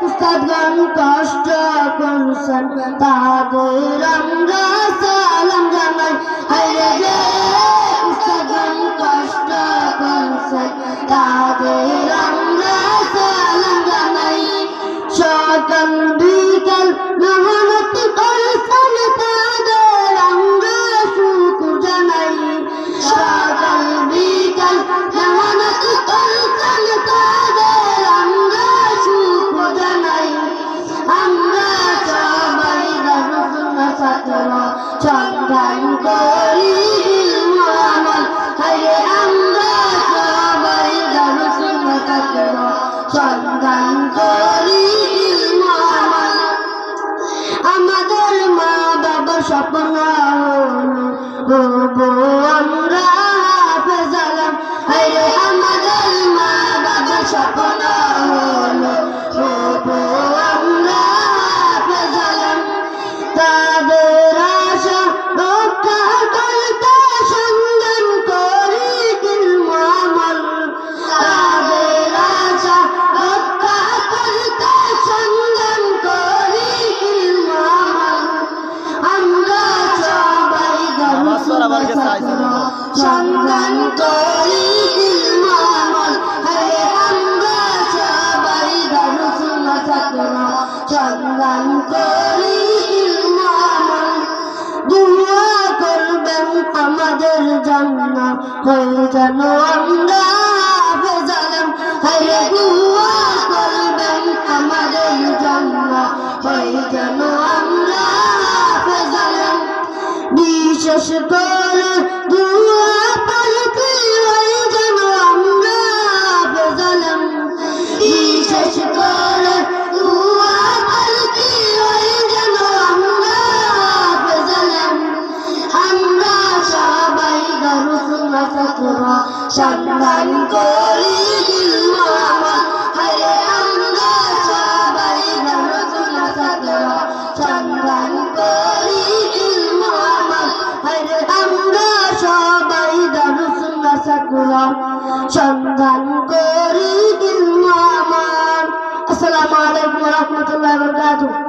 উস্তাদগণ কষ্ট করছেন তাদের আমরা সালাম জানাই। হায়রে যে উস্তাদগণ কষ্ট করছেন তাদের আমরা সালাম জানাই। সকাল বিকাল মেহনত করছেন তাদের আমরা শুকর জানাই। সকাল বিকাল মেহনত করছেন তাদের আমরা শুকর জানাই। আমরা সবাই দারুসুন্নাহ ছাত্র সন্ধান করি ইলম আমল। হায়রে আমরা সবাই দারুসুন্নাহ ছাত্র সন্ধান করি ইলম আমল। আমাদের মা বাবার স্বপ্ন হবো আমরা হাফেজ আলম। হায়রে আমাদের মা বাবার স্বপ্ন হবো আমরা হাফেজ আলম। তাদের আশা রক্ষা করতে সন্ধান করি ইলম আমল। তাদের আশা রক্ষা করতে সন্ধান করি ইলম আমল। আমরা সবাই দারুসুন্নাহ ছাত্র সন্ধান করি ইলম আমল। হায়রে আমরা সবাই দারুসুন্নাহ ছাত্র সন্ধান করি ইলম আমল। দুআ করবেন আমাদের জন্য হয়ে যেন আমরা হাফেজ আলম। হায়রে দুআ করবেন আমাদের জন্য হয়ে যেন আমরা হাফেজ আলম। বিশেষ করে দুআ পড়তে হয়ে যেন আমরা হাফেজ আলম। বিশেষ করে দুআ পড়তে হয়ে যেন আমরা হাফেজ আলম। আমরা সবাই দারুসুন্নাহ ছাত্র সন্ধান করি ইলম আমল। হায়রে আমরা সবাই দারুসুন্নাহ ছাত্র সন্ধান করি ইলম আমল। হায়রে আমরা সবাই দারুসুন্নাহ ছাত্র সন্ধান করি ইলম আমল। আসসালামু আলাইকুম ওয়া রাহমাতুল্লাহি ওয়া বারাকাতুহু।